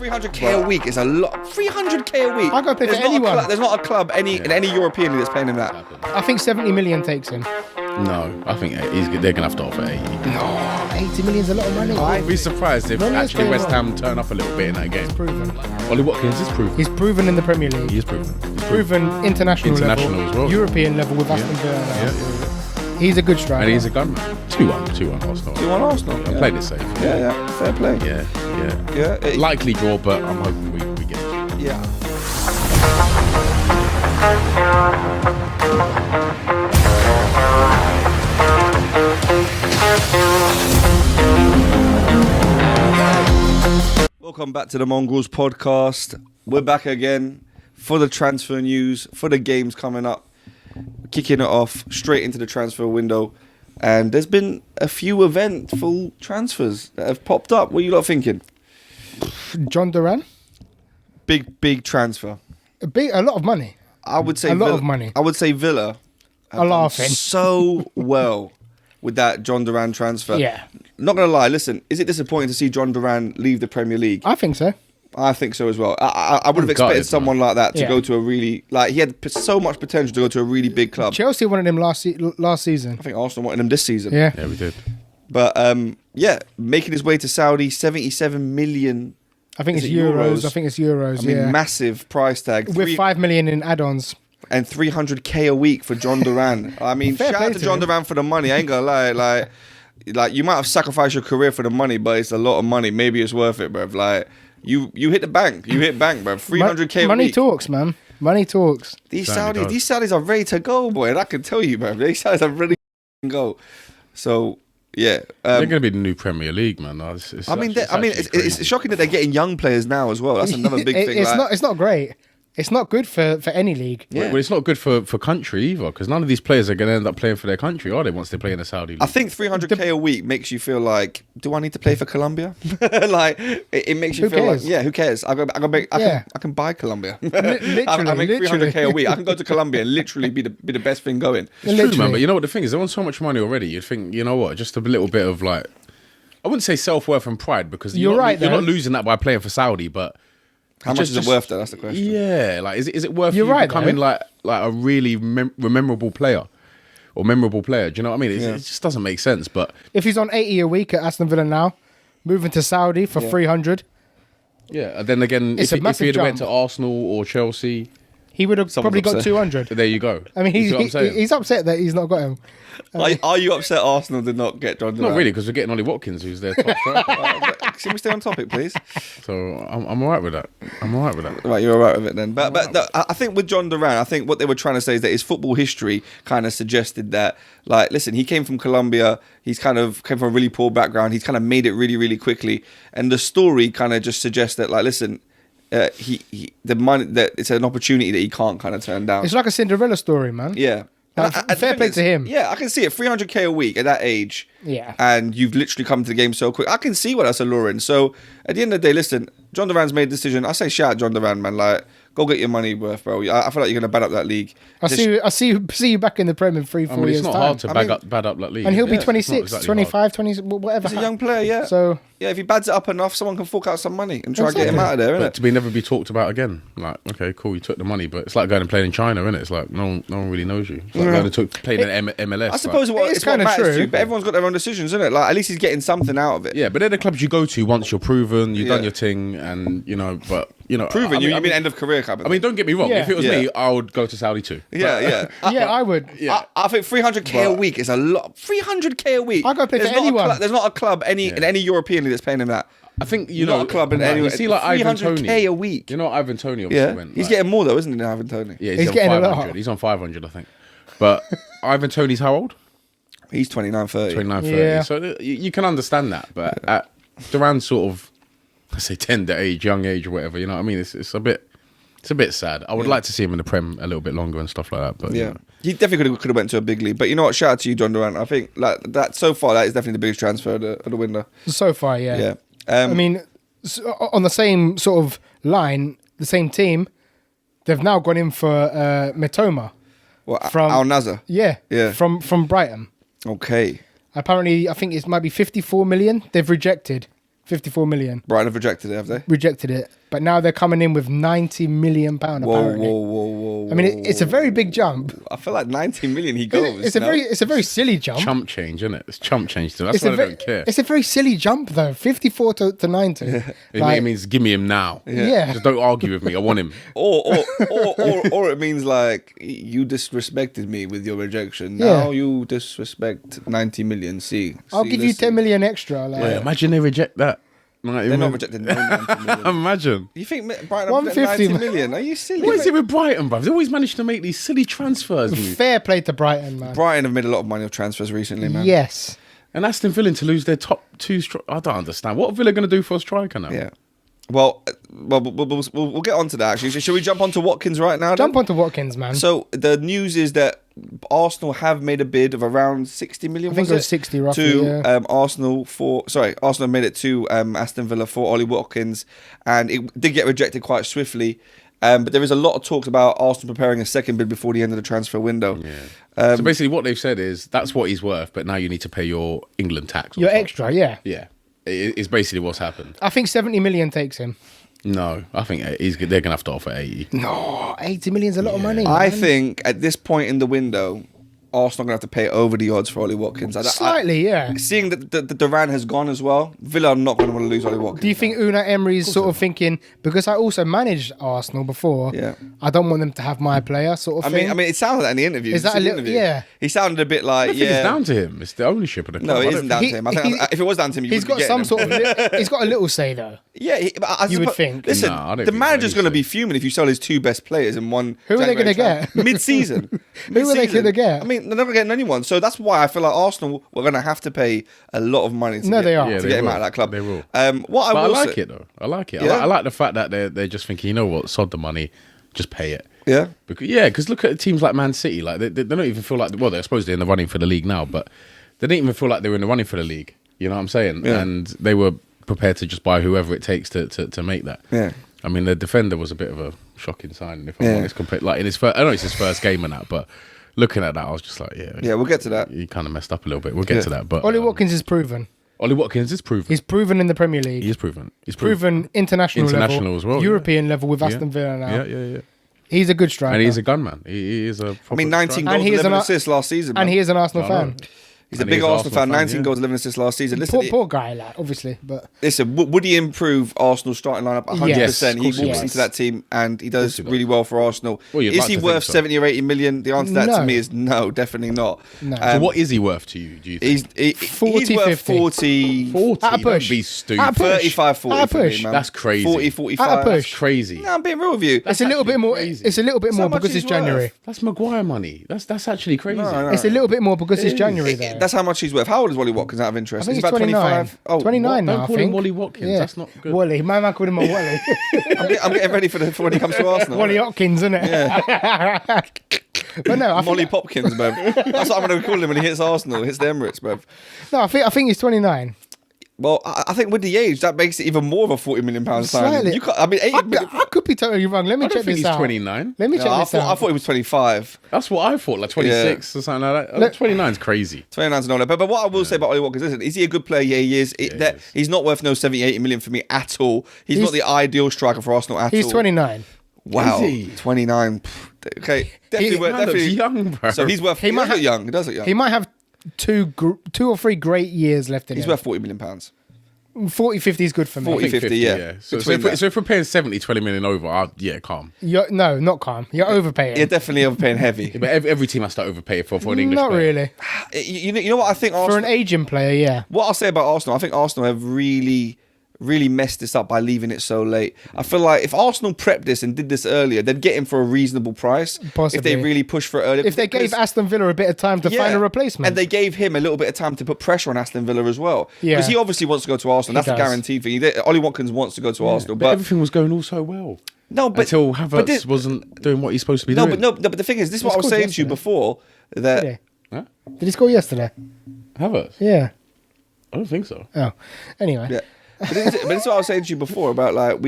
300k a week is a lot. 300k a week. I'll go play for anyone. There's not a club in any European league that's paying him that. I think 70 million takes him. No, I think they're gonna have to offer 80. No, 80 million's a lot of money. I'd be surprised if actually West Ham turn up a little bit in that game. He's proven. Ollie Watkins is proven. He's proven in the Premier League. He is proven. He's Proven international level, as well. European level with Aston Villa. Yeah. He's a good striker. And he's a gunman. 2-1 Arsenal. 2-1 Arsenal. I played it safe. Yeah. Fair play. Yeah. Likely draw, but I'm hoping we get it. Yeah. Welcome back to the Mongrelz podcast. We're back again for the transfer news, for the games coming up, kicking it off straight into the transfer window. And there's been a few eventful transfers that have popped up. What are you lot thinking? John Duran. Big transfer. A lot of money. I would say a lot of money. I would say Villa are laughing so well with that John Duran transfer. Yeah. Not going to lie, listen, is it disappointing to see John Duran leave the Premier League? I think so. I think so as well. I would have expected someone like that to go to a really... Like, he had so much potential to go to a really big club. Chelsea wanted him last season. I think Arsenal wanted him this season. Yeah, we did. But, making his way to Saudi, 77 million... I think it's euros. I think it's euros, I mean, massive price tag. With 5 million in add-ons. And 300k a week for John Duran. I mean, shout out to John Duran for the money. I ain't gonna lie. Like you might have sacrificed your career for the money, but it's a lot of money. Maybe it's worth it, bruv. Like, you hit the bank. You hit bank, bruv. 300k a week. Money talks, man. Money talks. These Saudis are ready to go, boy. And I can tell you, bruv. These Saudis are ready to go. So, yeah. They're going to be the new Premier League, man. It's shocking that they're getting young players now as well. That's another big thing. It's not great. It's not good for any league. Yeah. Well, it's not good for country either, because none of these players are going to end up playing for their country, are they, once they play in the Saudi league? I think 300k a week makes you feel like, do I need to play for Colombia? Like, it makes you feel like, who cares? I can buy Colombia. I make 300k a week. I can go to Colombia and literally be the best thing going. It's true, man, but you know what the thing is? They're on so much money already. You'd think, you know what, just a little bit of like, I wouldn't say self-worth and pride, because you're not losing that by playing for Saudi, but... How much is it worth, though? That's the question. Yeah, like is it worth you becoming like a really memorable player or memorable player? Do you know what I mean? It just doesn't make sense. But if he's on 80 a week at Aston Villa now, moving to Saudi for 300, and then again, if he had went to Arsenal or Chelsea, he would have probably got 200. There you go. I mean, he's upset that he's not got him. Are you upset Arsenal did not get John Duran? Not really, because we're getting Ollie Watkins, who's their top striker. Can we stay on topic, please? So I'm all right with that. Right, you're all right with it then. But I think with John Duran, I think what they were trying to say is that his football history kind of suggested that, like, listen, he came from Colombia. He's kind of came from a really poor background. He's kind of made it really, really quickly. And the story kind of just suggests that, like, listen, the money, that it's an opportunity that he can't kind of turn down. It's like a Cinderella story, man. Yeah. Fair play to him. Yeah, I can see it. 300k a week at that age. Yeah. And you've literally come to the game so quick. I can see why that's alluring. So at the end of the day, listen, John Duran's made a decision. I say shout out John Duran, man. Like, go get your money worth, bro. I feel like you're going to bad up that league. I see you back in the Prem in 3-4 years' time. It's not hard to bad up that league. And he'll be 26, 25, 20, whatever. He's a young player, yeah. So yeah, if he bads it up enough, someone can fork out some money and try and get him out of there, innit? But to be never be talked about again. Like, okay, cool, you took the money, but it's like going and playing in China, innit? It's like no one really knows you. It's like going to play in MLS. I suppose it's kind of true, but everyone's got their own decisions, isn't it? Like, at least he's getting something out of it. Yeah, but they're the clubs you go to once you're proven, you've done your thing, and proven. You mean end of career kind of thing. I mean, don't get me wrong. Yeah. If it was me, I would go to Saudi too. Yeah. I would. Yeah. I think 300k a week is a lot. 300k a week. I go play for anyone. There's not a club in any European league that's paying him that. I think not a club in any. You see, like Ivan Toney, 300k a week. You know, Ivan Toney obviously went. He's getting more though, isn't he? Ivan Toney. Yeah, he's getting 500. a lot. He's on 500, I think. But Ivan Toney's how old? He's 29, 30. 29, 30. Yeah. So you can understand that, but at Duran's sort of, I say, tender age, young age, or whatever. You know what I mean? It's a bit sad. I would like to see him in the Prem a little bit longer and stuff like that. But yeah, he definitely could have went to a big league. But you know what? Shout out to you, John Duran. I think like that so far, that is definitely the biggest transfer of the window. So far, yeah. Yeah. I mean, on the same sort of line, the same team, they've now gone in for Mitoma. From Al Nassr? Yeah. From Brighton. Okay. Apparently, I think it might be 54 million they've rejected. 54 million. Brighton have rejected it, have they? Rejected it. But now they're coming in with £90 million, apparently. Whoa. I mean, it's a very big jump. I feel like 90 million he goes. It's a very silly jump. Chump change, isn't it? It's chump change. That's why I don't care. It's a very silly jump, though. 54 to 90. Yeah. It means give me him now. Yeah. Just don't argue with me. I want him. Or it means like you disrespected me with your rejection. Now you disrespect 90 million. I'll give you 10 million extra. Like. Wait, imagine they reject that. They're not rejecting no 90 million. Imagine. You think Brighton have 90 million? Are you silly? What is it with Brighton, bruv? They always manage to make these silly transfers. Fair play to Brighton, man. Brighton have made a lot of money off transfers recently, man. Yes. And Aston Villa to lose their top two. I don't understand. What are Villa going to do for a striker now? Yeah. Well, we'll get on to that, actually. So should we jump on to Watkins right now? Jump onto Watkins, man. So the news is that Arsenal have made a bid of around 60 million. I think it was 60 roughly. To Arsenal have made it to Aston Villa for Ollie Watkins, and it did get rejected quite swiftly. But there is a lot of talks about Arsenal preparing a second bid before the end of the transfer window. Yeah. So basically, what they've said is that's what he's worth, but now you need to pay your England tax. Your extra, yeah. Yeah. It's basically what's happened. I think 70 million takes him. No, I think they're going to have to offer 80. No, 80 million's a lot of money. I think at this point in the window, Arsenal are going to have to pay over the odds for Ollie Watkins. Slightly, yeah. Seeing that the Duran has gone as well, Villa are not going to want to lose Ollie Watkins. Do you think Unai Emery's sort of thinking, because I also managed Arsenal before, I don't want them to have my player sort of thing? I mean, it sounded like in the interview. Is that a little, yeah. He sounded a bit like, I think it's down to him. It's the ownership of the club. No, it isn't down to him. I think if it was down to him, he's got some sort of, he's got a little say though. Yeah, you would think. Listen, the manager's going to be fuming if you sell his two best players in one. Who are they going to get? Mid-season. Who are they going to get? I mean, they're not going to get anyone. So that's why I feel like Arsenal were going to have to pay a lot of money to get him out of that club. They will. I like it though. I like it. Yeah? I like the fact that they're just thinking, you know what, sod the money, just pay it. Yeah. Because look at teams like Man City. Like they don't even feel like, well, I suppose they're in the running for the league now, but they didn't even feel like they were in the running for the league. You know what I'm saying? Yeah. And they were prepared to just buy whoever it takes to make that. Yeah. I mean, the defender was a bit of a shocking signing, if I'm honest. Like in his first, I know it's his first game and that, but looking at that, I was just like, yeah, we'll get to that. He kind of messed up a little bit. We'll get to that. But Ollie Watkins is proven. Ollie Watkins is proven. He's proven in the Premier League. He's proven. He's proven international level, as well. European level with Aston Villa now. Yeah. He's a good striker. And he's a gunman. He is a. I mean, 19 goals, 11 assists last season. And he is an Arsenal fan. He's a big Arsenal fan. 19 goals, 11 assists last season. Listen, poor guy, like, obviously. But listen, would he improve Arsenal's starting lineup 100%? Yes, he walks into that team and he does really well for Arsenal. Well, is he worth 70 or 80 million? The answer to that to me is no, definitely not. No. So what is he worth to you? Do you think? He's worth 40. 40. At a push. Don't be stupid. At a push. 35, 40 At a for me, push. man. That's crazy. 40, 45. At a push. That's crazy. No, I'm being real with you. It's a little bit more. crazy. It's a little bit more much because he's it's January. worth. That's Maguire money. That's actually crazy. No. It's a little bit more because it's January, though. That's how much he's worth. How old is Wally Watkins out of interest? I think He's he's about 29. 25. Oh, 29 now, Don't I call think. him Wally Watkins. Yeah. That's not good. Wally. My man called him a Wally. I'm getting ready for when he comes to Arsenal. Wally Watkins, isn't it? Yeah. But no, Molly Popkins, bruv. That's what I'm going to call him when he hits Arsenal, hits the Emirates, bruv. No, I think he's 29. Well, I think with the age, that makes it even more of a £40 million signing. Slightly. You can't, I mean, 80 million. I could be totally wrong. Let me I don't check think this he's out. 29. Let me check I this out. thought he was 25. That's what I thought, like 26 or something like that. 29 is crazy. 29's not. But what I will say about Ollie Watkins is he a good player? Yeah, he is. He's not worth no 70, 80 million for me at all. He's not the ideal striker for Arsenal at all. He's 29. Wow, Is he? 29. Okay, definitely. Young, bro. So he's worth. He does look young. He does look young. He might have two or three great years left in him. He's worth £40 million. 40, 50 is good for me. 40, 50, yeah. So if we're paying 70, 20 million over, calm. No, not calm. You're overpaying. You're definitely overpaying heavy. Yeah, but every team has to overpay for an English Not player. really. You know what I think Arsenal... For an Asian player, yeah. What I'll say about Arsenal, I think Arsenal have really messed this up by leaving it so late. I feel like if Arsenal prepped this and did this earlier, they'd get him for a reasonable price. Possibly. If they really push for it earlier. If they gave Aston Villa a bit of time to find a replacement. And they gave him a little bit of time to put pressure on Aston Villa as well. Yeah. Because he obviously wants to go to Arsenal. That's a guaranteed thing. Ollie Watkins wants to go to Arsenal. But everything was going all so well. No, but until Havertz wasn't doing what he's supposed to be doing. But the thing is, this is what I was saying to you before. That Huh? Did he score yesterday? Havertz? Yeah. I don't think so. Oh. Anyway. Yeah. But this is what I was saying to you before about like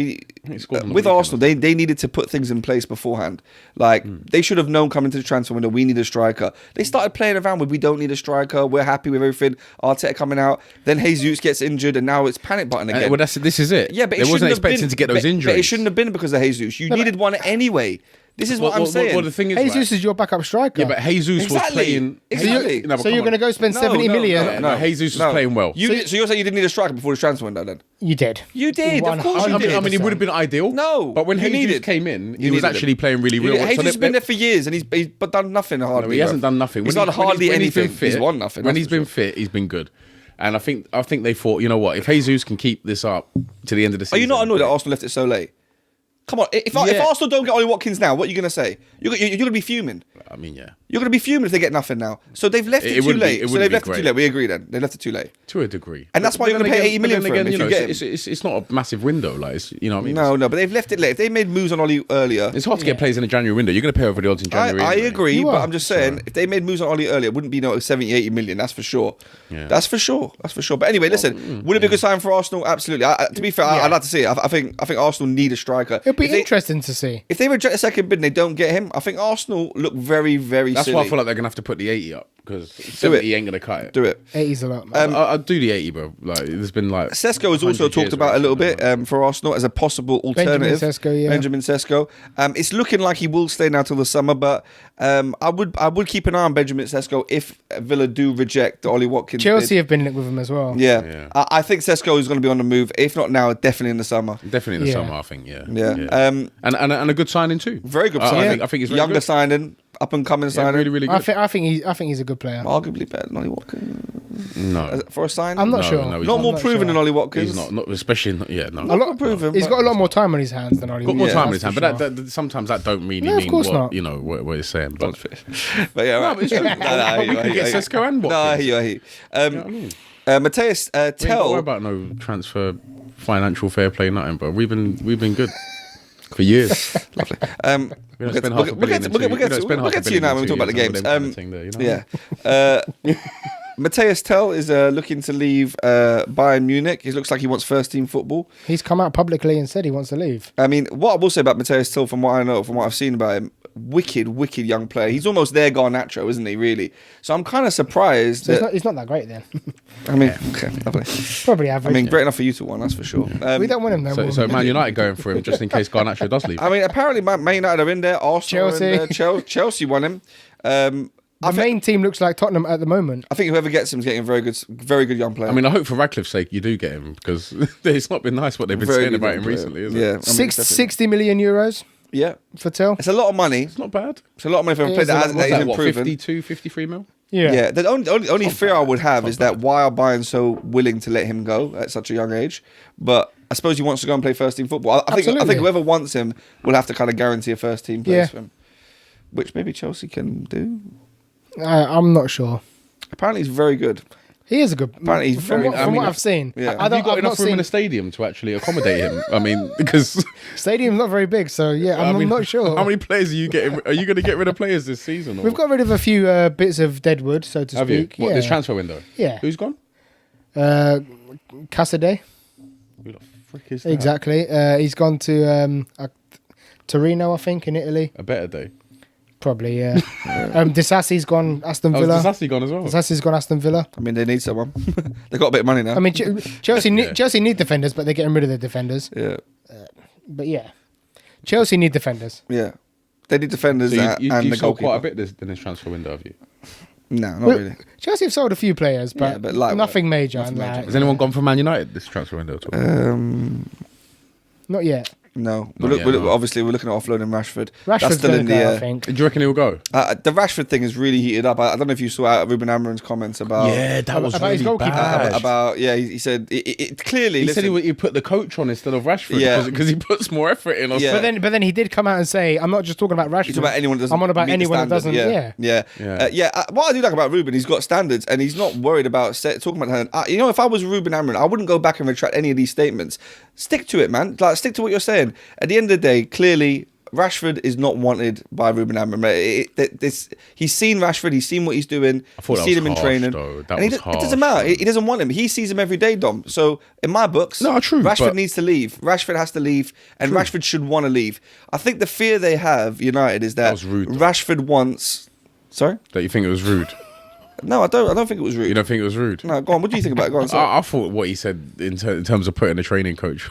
He scored on the with weekend. Arsenal, they needed to put things in place beforehand. Like they should have known coming to the transfer window, we need a striker. They started playing around with we don't need a striker. We're happy with everything. Arteta coming out. Then Jesus gets injured, and now it's panic button again. Well, this is it. Yeah, but they wasn't expecting to get those injuries. But it shouldn't have been because of Jesus. You needed one anyway. This is what I'm saying. Well, the thing is, Jesus is your backup striker. yeah, but Jesus was playing. Exactly. No, but So you're going to go spend 70 million? No, Jesus was playing well. So you're saying you didn't need a striker before the transfer window then? You did. You did. Of course you did. I mean, it would have been ideal. No, but when you Jesus needed- came in, he you was needed actually him. playing really well. Jesus has been there for years and he's but done nothing hardly. No, he hasn't done nothing. He's When done he- when hardly when he's been anything. fit- He's won nothing. When that's he's for been sure. fit, he's been good. And I think they thought, you know what, if Jesus can keep this up to the end of the season. Are you not annoyed that Arsenal left it so late? Come on, if Arsenal don't get Ollie Watkins now, what are you going to say? You're going to be fuming. I mean, yeah. You're going to be fuming if they get nothing now. So they've left it too would be- late. it So would they've be left it great. too late. We agree then. They left it too late. To a degree. And that's why you're But going to then pay 80 million but for then him if you you know, get him. it's not a massive window. Like, you know what I mean? No, but they've left it late. If they made moves on Ollie earlier, It's hard to get players in the January window. You're going to pay over the odds in January. I anyway. agree, You but are. I'm just saying, if they made moves on Ollie earlier, it wouldn't be 70, 80 million. That's for sure. Yeah. That's for sure. But anyway, listen, would it be a good sign for Arsenal? Absolutely. To be fair, I'd like to see it. I think Arsenal need a striker. It'll be If they- interesting to see. If they reject a second bid and they don't get him, I think Arsenal look very, very That's silly. why I feel like they're going to have to put the 80 up because 70 ain't going to cut it. Do it. 80's a lot, man. I'd do the 80, bro. Like, there's been like. Sesko has 100 also talked years about a where little it's bit for Arsenal as a possible alternative. Sesko, yeah. Benjamin Sesko. It's looking like he will stay now till the summer, but I would keep an eye on Benjamin Sesko if Villa do reject the Ollie Watkins Chelsea bid. have been linked with him as well. Yeah. I think Sesko is going to be on the move. If not now, definitely in the summer. Definitely in the Yeah. summer, I think. Yeah. Yeah. And a good signing too. Very good I signing. think it's very Younger good. signing, up and coming Yeah, signing. really, really good. I think he's a good player. Arguably better than Ollie Watkins No. for a sign. I'm not No, sure. no, he's Not I'm more not proven sure. than Ollie Watkins. He's not especially no. A lot, proven, he's but- got a lot more time on his hands than Ollie. Got more Yeah, time in that's his hand, for but sure. that sometimes that don't really No, of mean course what not. you know what it's saying. But But yeah, right. but it's true. I We could get Sesko and No, I Watkins. hear you. what I mean? Mateus We ain't got to worry Tell. about no transfer, financial fair play, nothing. But we've been good for years. Lovely. We don't spend half a billion into- we don't spend We'll half a get to you billion now when we into talk about the some of games. them kind of thing there, you know? Yeah. Mateus Tell is looking to leave Bayern Munich. It looks like he wants first team football. He's come out publicly and said he wants to leave. I mean, what I will say about Mateus Tell, from what I know, from what I've seen about him, wicked young player. He's almost their Garnacho, isn't he, really? So I'm kind of surprised So that... he's not that great then. I mean, okay, lovely. Probably I average. mean, great enough for you to win, that's for sure. we don't want him though. So Man United going for him just in case Garnacho does leave. I mean, apparently Man United are in there. Arsenal are in there. Chelsea won him. the main team looks like Tottenham at the moment. I think whoever gets him is getting a very good young player. I mean, I hope for Radcliffe's sake you do get him because it's not been nice what they've been Very saying good about young him player. recently, is it? Yeah, I mean, Six, definitely. 60 million euros Yeah, for Till. it's a lot of money. It's not bad. It's a lot of money for a It player is a that lot. hasn't What's that that, isn't what, proven. 52, 53 mil? Yeah, the only fear I would have is that why are Bayern so willing to let him go at such a young age? But I suppose he wants to go and play first team football. I think Absolutely. whoever wants him will have to kind of guarantee a first team place Yeah. for him, which maybe Chelsea can do. I'm not sure. Apparently, he's very good. He is a good. Apparently he's from very- what, I from mean, what I've seen, yeah. I Have don't. you got I've enough not room in seen the stadium to actually accommodate him? I mean, because stadium's not very big, so yeah, I'm not sure. How many players are you getting? Are you going to get rid of players this season? Or? We've got rid of a few bits of deadwood, so to Have you? speak. What, yeah. this transfer window? Yeah. Who's gone? Cassidy, Who the frick is that? exactly. He's gone to Torino, I think, in Italy. A better day. Probably, yeah. Disassi's gone Aston Oh, Villa. is Sassy gone as well? Disassi's gone Aston Villa. I mean, they need someone. They've got a bit of money now. I mean, Chelsea need defenders, but they're getting rid of their defenders. yeah, But yeah, Chelsea need defenders. yeah. They need defenders So and you the sold goalkeeper. quite a bit in this transfer window, have you? No, not Well, really. Chelsea have sold a few players, but, Yeah, but lightweight. nothing major. Nothing major. like- Has anyone gone for Man United this transfer window at all? Not yet. No. No. Obviously, we're looking at offloading Rashford. Rashford's That's still going in to the go, I air. think. Do you reckon he'll go? The Rashford thing is really heated up. I don't know if you saw out Ruben Amorim's comments about that was About his really goalkeeper. bad. about he said it clearly. He listen, said he put the coach on instead of Rashford Yeah. because he puts more effort in. Or Yeah. something. But then he did come out and say, "I'm not just talking about Rashford. He's about anyone that doesn't. I'm on about meet the anyone that standard. doesn't." Yeah. What I do like about Ruben, he's got standards, and he's not worried about talking about that. You know, if I was Ruben Amorim, I wouldn't go back and retract any of these statements. Stick to it, man. Like, stick to what you're saying. At the end of the day, clearly, Rashford is not wanted by Ruben Amorim. He's seen Rashford. He's seen what he's doing. I thought He's that seen was him in harsh, training. though. That And was it doesn't matter. harsh, He doesn't want him. He sees him every day, Dom. So in my books, No, true, Rashford but- needs to leave. Rashford has to leave, and Rashford should want to leave. I think the fear they have, United, is that was rude, though. Rashford wants. Sorry? That you think it was rude? No, I don't think it was rude. You don't think it was rude? No, go on. What do you think about it? Go on. Say. I thought what he said in terms of putting a training coach,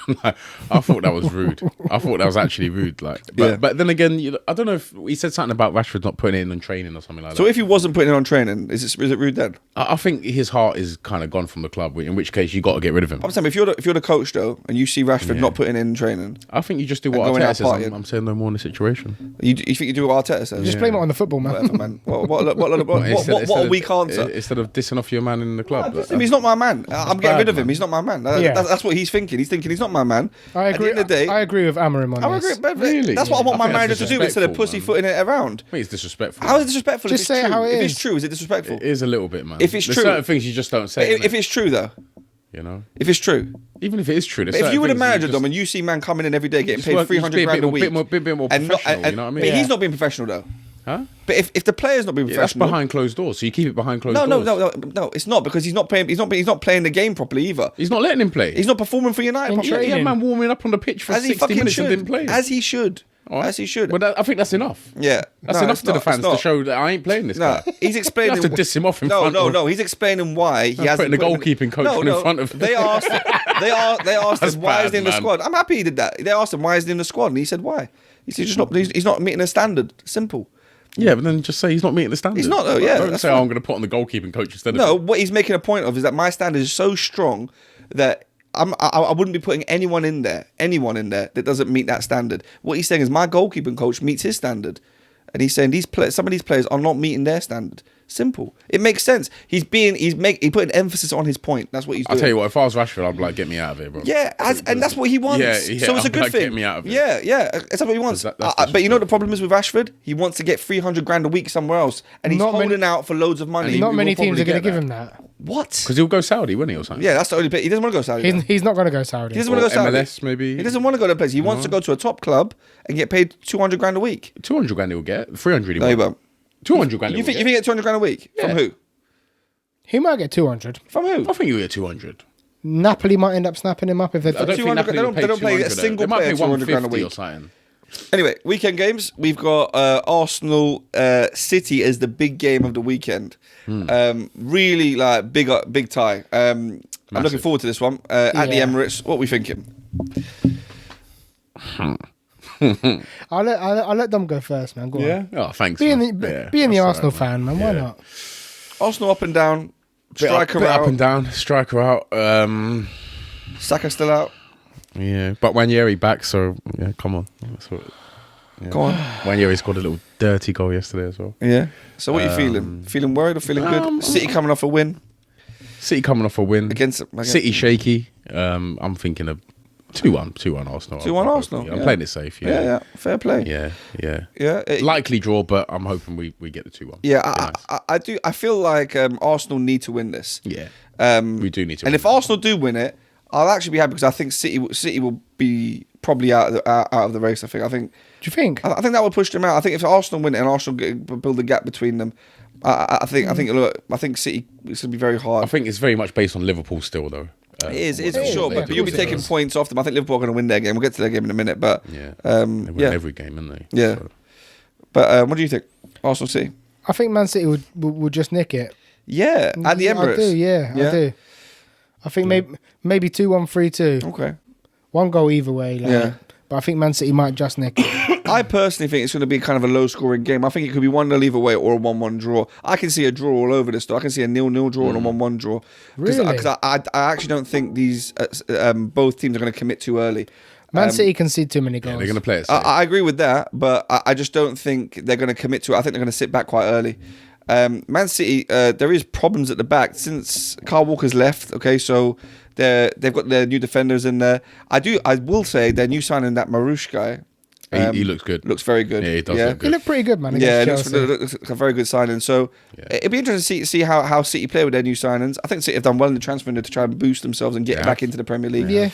I thought that was rude. I thought that was actually rude. But then again, I don't know if he said something about Rashford not putting it in on training or something like So that. if he wasn't putting it on training, is it rude then? I think his heart is kind of gone from the club. In which case, you got to get rid of him. I'm saying if you're the coach though, and you see Rashford not putting it in training, I think you just do And what going Arteta out says. partying. I'm saying no more in the situation. you think you do what Arteta says? Just blame it on the football, man. Whatever, man. What a weak answer. Instead of dissing off your man in the club. He's not my man. I'm getting rid of him. man. He's not my man. Yeah. That's what he's thinking. He's thinking he's not my man. I agree. At the end of the day, I agree with Amarim on I this. agree. But Really? That's what I want I my think that's manager to do instead of disrespectful, pussyfooting it around. I think it's disrespectful. How is it disrespectful? Just if say it's it true? how it If it's is. true, is it disrespectful? It is a little bit, man. If it's There's true- certain things you just don't say. If it's true though, you know, if it's true, even if it is true, but if you were the manager, Dom, and you see man coming in every day getting paid 300 grand a week, bit more and professional. You know what I mean? But he's not being professional though. Huh? But if the player's not being Yeah, that's professional, behind closed doors. So you keep it behind closed no, doors. no, it's not because he's not playing. He's not playing the game properly either. He's not letting him play. He's not performing for United In properly. Yeah, training. man warming up on the pitch for As he 60 fucking minutes should. and didn't play. As he should. All right. As he should. But I think that's enough. Yeah, That's No, enough it's to the not, fans it's to not. show that I ain't playing this No, guy. he's explaining. You have to diss him off in no, front No, of- no, he's explaining why he hasn't putting the put him- goalkeeping coach in front of him. They asked. They asked That's him why bad, is he in the man. squad. I'm happy he did that. They asked him why is he in the squad, and he said why. He's just not. He's not meeting a standard. Simple. Yeah, but then just say he's not meeting the standard. He's not, though, yeah, Don't that's say, fine. I'm going to put on the goalkeeping coach instead No, of him. what he's making a point of is that my standard is so strong that I wouldn't be putting anyone in there that doesn't meet that standard. What he's saying is my goalkeeping coach meets his standard, and he's saying some of these players are not meeting their standard. Simple. It makes sense. He put an emphasis on his point. That's what he's doing. I'll tell you what, if I was Rashford, I'd be like, get me out of here, bro. Yeah, and that's what he wants. Yeah, so it's a I'd be good like, thing. get me out of here. Yeah, that's what he wants. That's But you know what the problem is with Rashford? He wants to get 300 grand a week somewhere else, and he's Not many- holding out for loads of money. And he Not will many teams probably are going to get give that. him that. What? Because he'll go Saudi, won't he, or something? Yeah, that's the only place. He doesn't want to go Saudi. He's not going to go Saudi. He doesn't want to go Saudi. MLS maybe. He doesn't want to go to a place. He wants to go to a top club and get paid 200 grand a week. 200 grand he'll get. 300 he No, he won't. won't. 200 grand You he'll think you get. get 200 grand a week? From Yeah. who? He might get 200. From who? I think he'll get 200. Napoli might end up snapping him up if they. I don't think 200 Napoli they will don't- pay they don't pay a 200. single They might player pay 200 grand a 150 or week. something. Anyway, weekend games. We've got Arsenal City as the big game of the weekend. Really like big tie. I'm looking Massive. forward to this one at the Yeah. Emirates. What are we thinking? I'll let them go first, man. Go on. Oh, thanks. Being man. the Yeah, being the that's Arsenal all right, fan, man. Why Yeah. not? Arsenal up and down. Striker bit out. up and down. Striker out. Saka still out. Yeah, but Wanyeri back, so yeah, come on. That's what, yeah. Go on. Wanyeri scored a little dirty goal yesterday as well. Yeah. So what are you feeling? Feeling worried or feeling good? City coming off a win City coming off a win. against City shaky. I'm thinking of 2-1 Arsenal. 2-1 Arsenal, I'm yeah. playing it safe. Yeah, yeah. Fair play. Yeah. Yeah. Likely draw, but I'm hoping we get the 2-1. Yeah, Be nice. I do. I feel like Arsenal need to win this. Yeah. We do need to And win if it. Arsenal do win it, I'll actually be happy because I think City will be probably out of the race. I think. Do you think? I think that will push them out. I think if Arsenal win it and Arsenal build a gap between them, I think City it's going to be very hard. I think it's very much based on Liverpool still, though. It is for is, sure, yeah, but you'll be of course it taking is. points off them. I think Liverpool are going to win their game. We'll get to their game in a minute, but Yeah. They win yeah. every game, don't they? Yeah. So, But what do you think, Arsenal City? I think Man City would just nick it. Yeah, at the Emirates. I do. Yeah, I do. I think maybe 2-1, 3-2. Okay. One goal either way. Like, Yeah. But I think Man City might just nick it. I personally think it's going to be kind of a low-scoring game. I think it could be 1-0 either way or a 1-1 draw. I can see a draw all over this, though. I can see a 0-0 draw and a 1-1 draw. Really? Because I actually don't think these both teams are going to commit too early. Man City concede too many goals. yeah, they're going to play it safe. I agree with that, but I just don't think they're going to commit to it. I think they're going to sit back quite early. Man City, there is problems at the back since Kyle Walker's left. Okay, so they've got their new defenders in there. I will say their new signing, that Marouche guy. He looks good. Looks very good. Yeah, he does look He good. looked pretty good, man. Yeah, Against Chelsea. it looks like a very good signing. So it'd be interesting to see how City play with their new signings. I think City have done well in the transfer window to try and boost themselves and get back into the Premier League. Yeah.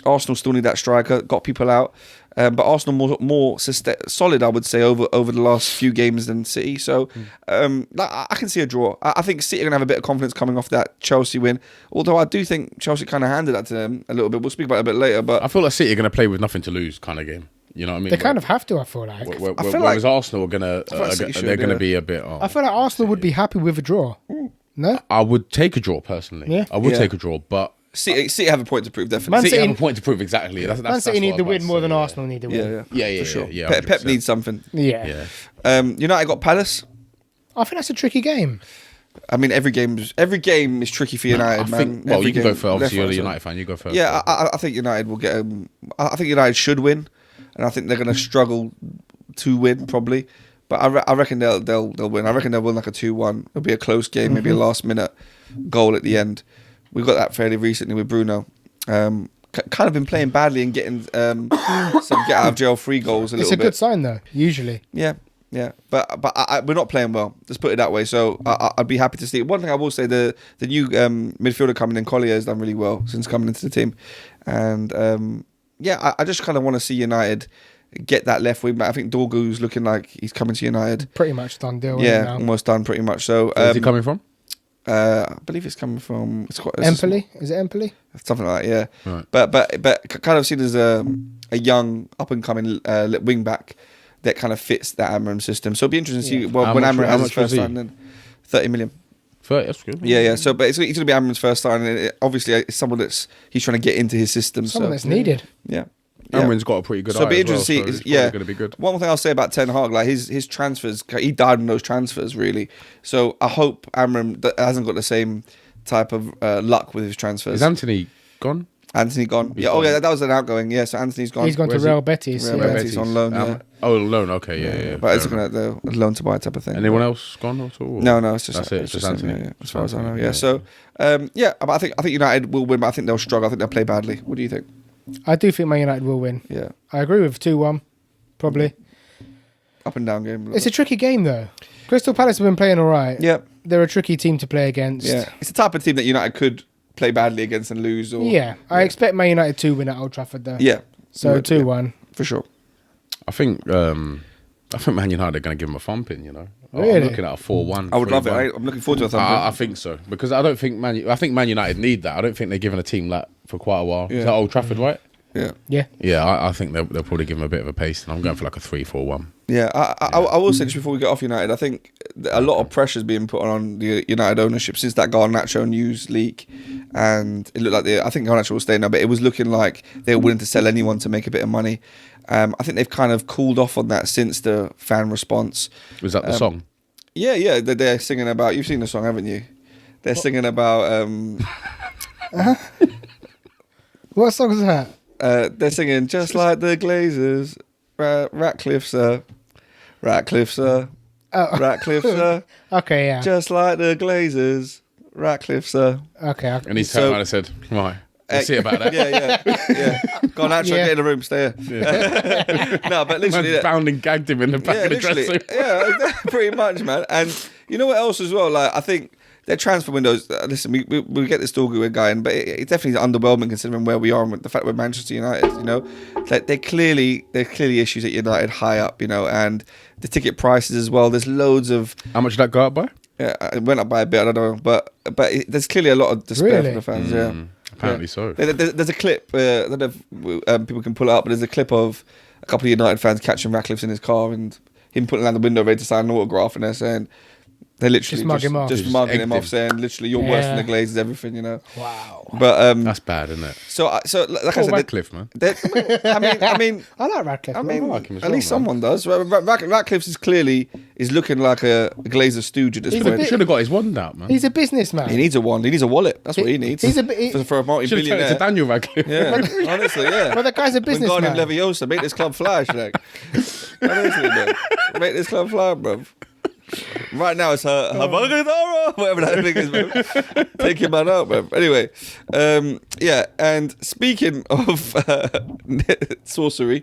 Arsenal still need that striker. Got people out. but Arsenal more solid, I would say, over the last few games than City. So I can see a draw. I think City are going to have a bit of confidence coming off that Chelsea win. Although I do think Chelsea kind of handed that to them a little bit. We'll speak about it a bit later. But I feel like City are going to play with nothing to lose kind of game. You know what I mean? They kind of have to, I feel like. Whereas Arsenal are gonna, they're going to be a bit. I feel like Arsenal would be happy with a draw. No? I would take a draw personally. Yeah. I would take a draw, but City have a point to prove, definitely. Man City City- have a point to prove exactly. Man City need the win more than Arsenal need the win. Yeah, for sure. yeah, Pep 100%. needs something. Yeah. United got Palace. I think that's a tricky game. I mean, every game is tricky for United, I think, man. well, Every you can game, go first. Obviously, you're left, a right, United fan. You go first. Yeah, I think United will get. I think United should win, and I think they're going to struggle to win probably. But I reckon they'll win. I reckon they'll win like a 2-1. It'll be a close game, maybe a last minute goal at the end. We got that fairly recently with Bruno. Kind of been playing badly and getting some get out of jail free goals a It's little a bit. good sign, though, usually. Yeah. But we're not playing well. Let's put it that way. So I'd be happy to see. One thing I will say, the new midfielder coming in, Collier, has done really well since coming into the team. And I just kind of want to see United get that left wing back. I think Dorgu's looking like he's coming to United. Pretty much done deal. Yeah, Now. almost done pretty much. So Where's he coming from? I believe it's coming from Empoli? Is it Empoli? something like that. Yeah, Right. but kind of seen as a young up and coming wing back that kind of fits that Amram system. So it'll be interesting to see How when much- Amram how has his much was first he? sign. Then 30 million. 30, that's good. Yeah. So, but he's going to be Amram's first sign, and obviously it's someone he's trying to get into his system. Someone so that's needed. yeah. Amram's got a pretty good So eye it'll be as well, interesting to so see. it's Yeah, going to be good. One thing I'll say about Ten Hag, like his transfers, he died in those transfers really. So I hope Amram hasn't got the same type of luck with his transfers. Is Anthony gone? Anthony gone? He's Yeah. gone. Oh yeah, that was an outgoing. Yeah. So Anthony's gone. He's gone to Where's he? Real Betis. Real yeah. Betis. on loan, yeah. Oh, loan. Okay, yeah. But it's fair looking enough. at the loan to buy type of thing. Anyone else gone at all? No, it's just That's it. It's just Anthony. Yeah, as far as I know. Yeah. So but I think United will win, but I think they'll struggle. I think they'll play badly. What do you think? I do think Man United will win. Yeah. I agree with 2-1, probably. Up and down game. It's a tricky game, though. Crystal Palace have been playing all right. Yeah. They're a tricky team to play against. Yeah. It's the type of team that United could play badly against and lose. Or Yeah. I expect Man United to win at Old Trafford, though. Yeah. So Yeah, 2-1. for sure. I think Man United are going to give him a thumping. You know, Really? I'm looking at a 4-1. I would love it. 3-1. I'm looking forward to a thumping. I think so because I don't think I think Man United need that. I don't think they're giving a team that for quite a while. Yeah. Is that Old Trafford, right? Yeah. Yeah. Yeah, I think they'll probably give him a bit of a pace, and I'm going for like a 3-4-1. Yeah, I will say just before we get off United, I think a lot of pressure is being put on the United ownership since that Garnacho news leak, and it looked like I think Garnacho will stay now, but it was looking like they were willing to sell anyone to make a bit of money. I think they've kind of cooled off on that since the fan response. Was that the song? Yeah, they're singing about. You've seen the song, haven't you? They're singing about. What song is that? They're singing just like the Glazers, Ratcliffe sir, Ratcliffe sir, Ratcliffe sir. Okay, yeah. Just like the Glazers, Ratcliffe, sir. Okay. And he turned around and said, "Right, let's see about that." Yeah. Go on, actually, Yeah. get in the room, stay here. No, but literally, Man bound and gagged him in the back of the dressing room. yeah, pretty much, man. And you know what else as well? Like, I think their transfer windows. Listen, we get this Dorgu guy in, but it's definitely underwhelming considering where we are and with the fact we're Manchester United. You know, like they're clearly issues at United high up. You know, and the ticket prices as well. There's loads of. How much did that go up by? Yeah, it went up by a bit. I don't know, but there's clearly a lot of despair Really? for the fans. Yeah. Apparently so. There's a clip. I don't know if people can pull it up, but there's a clip of a couple of United fans catching Ratcliffe's in his car and him putting down the window ready to sign an autograph, and they're saying they're literally Just mug him off. just Just mugging him egged off, him. saying literally you're worse than Yeah. the Glazers, everything, you know. Wow. But That's bad, isn't it? so like I Poor said, Radcliffe, man. I mean. I like Radcliffe. I man. mean, like him as at well, least man. someone does. Ratcliffe's is looking like a Glazer stooge at this He's a point. bit- Should have got his wand out, man. He's a businessman. He needs a wand. He needs a wallet. That's what he needs. He's a bit- for a Should have turned it to multi-billionaire. Daniel Radcliffe. Yeah, honestly, yeah. Well, the guy's a Wingardium businessman. Leviosa, make this club fly, Shrek. Honestly, man. Make this club fly, bro. Right now it's her whatever that thing is, man. Take your man out, man. Anyway, yeah. And speaking of sorcery,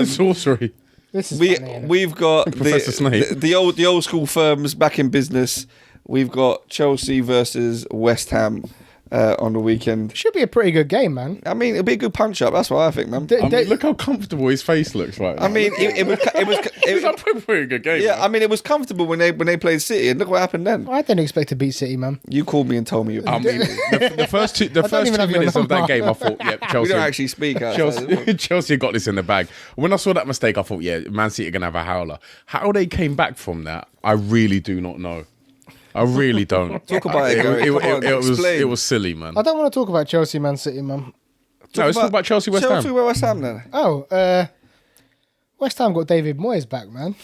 Sorcery. This is funny, innit? we've got Professor Snape. the old school firms back in business. We've got Chelsea versus West Ham. on the weekend. Should be a pretty good game, man. I mean, it'll be a good punch up. That's what I think, man. I mean, look how comfortable his face looks like. I mean, it was a pretty good game. yeah. Man. I mean, it was comfortable when they played City, and look what happened then. I didn't expect to beat City, man. You called me and told me. I mean, the first two even have your minutes of that number. game, I thought, yeah, We Chelsea. don't actually speak. Outside. Chelsea got this in the bag. When I saw that mistake, I thought, yeah, Man City are gonna have a howler. How they came back from that, I really do not know. I really don't. Talk about it, Gary. Come on, explain. It was silly, man. I don't want to talk about Chelsea, Man City, man. No, let's talk about Chelsea West Ham. Chelsea West Ham then. Oh, West Ham got David Moyes back, man.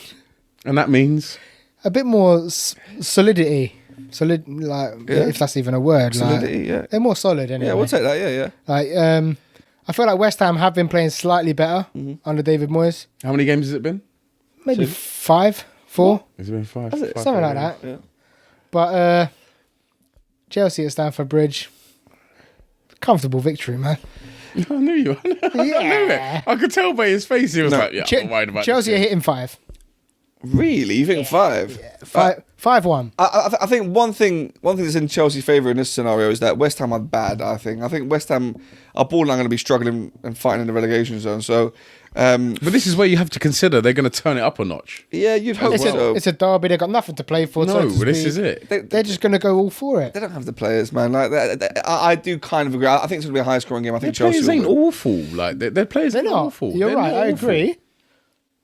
And that means A bit more solidity. If that's even a word. Solidity, like, yeah. They're more solid, anyway. Yeah, we'll take that. Yeah. Like, I feel like West Ham have been playing slightly better under David Moyes. how many games has it been? Maybe 5, 4, Has it been 5? Has it? Five something like games. that. Yeah. But Chelsea at Stamford Bridge, comfortable victory, man. I knew you. I knew it. I could tell by his face. He was like, "Yeah, I'm worried about Chelsea are this." hitting 5. Really? You think 5? 5-1. I think one thing that's in Chelsea's favour in this scenario is that West Ham are bad. I think West Ham are borderline going to be struggling and fighting in the relegation zone. So, But this is where you have to consider they're going to turn it up a notch. yeah, you'd hope so. It's a derby. They've got nothing to play for. No, so to this speak. is it. They're just going to go all for it. They don't have the players, man. Like I do kind of agree. I think it's going to be a high scoring game. I Their think Chelsea players ain't will win. awful. Like their players They're ain't not. awful. You're They're right. not I awful. agree.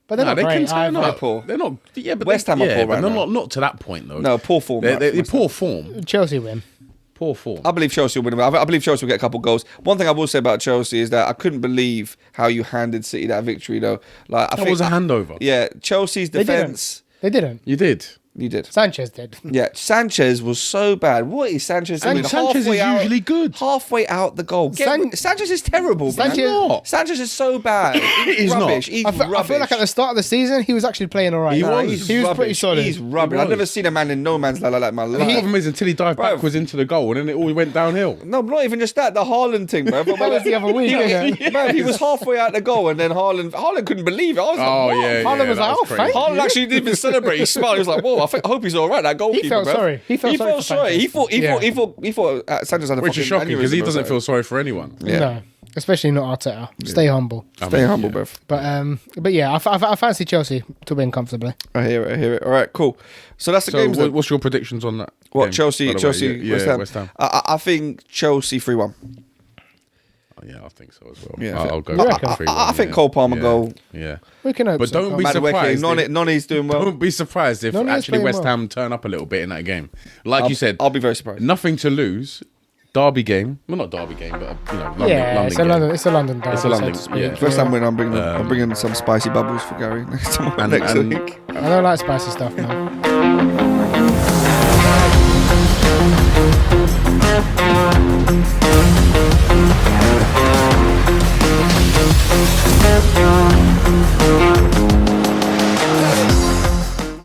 But they're Nah, not they great. can turn either. up. poor. They're not. Yeah, but West Ham are poor right but now. not to that point though. No, poor form. They're West poor Ham. form. Chelsea win. Poor form. I believe Chelsea will win. I believe Chelsea will get a couple goals. One thing I will say about Chelsea is that I couldn't believe how you handed City that victory, though. Like I That think was a handover. Yeah, Chelsea's They defense. didn't. You did. You did. Sanchez did. Yeah, Sanchez was so bad. What is Sanchez doing? And Sanchez is usually good. Halfway out the goal. Sanchez is terrible, Sanchez- man. Not. Sanchez is so bad. He's He's not. rubbish. He's I feel like at the start of the season, he was actually playing all right. He Nah, was. He was rubbish. pretty solid. He's rubbish. He I've never was. seen a man in no man's land like that in my The life. problem is until he dived Bruv. backwards into the goal and then it all went downhill. No, not even just that. The Haaland thing, bro. That was the other week, isn't it? Man, he was halfway out the goal and then Haaland couldn't believe it. I was like, Oh what? yeah, Haaland was that like, "Oh, crazy. thank Haaland actually didn't even celebrate. He smiled. He was like, "Whoa, I hope he's all right." That goalkeeper, He felt bro. sorry. He felt sorry for sorry. He thought Sanchez had a Which is fucking shocking because he aneurysm or doesn't feel something. sorry for anyone. Yeah. No, especially not Arteta. Stay humble. Stay humble, bruv. But yeah, I fancy Chelsea to win comfortably. I hear it. All right, cool. So that's the So games. what's your predictions on that? What game, Chelsea? by the way? Chelsea, Yeah, West Ham. I think Chelsea 3-1. Oh, yeah, I think so as well. Yeah, I'll go. You reckon? 3-1, I think yeah. Cole Palmer Yeah. goal. Yeah. We can hope But so. don't be Madueke, surprised. Noni's doing well. Don't be surprised if Noni is actually playing West well. Ham turn up a little bit in that game. Like you said, I'll be very surprised. nothing to lose. Derby game. Well, not derby game, but London, Yeah, London it's a game. London. It's a London derby. It's a London, so to speak. yeah. First time when I'm bringing some spicy bubbles for Gary next And- week. I don't like spicy stuff, man.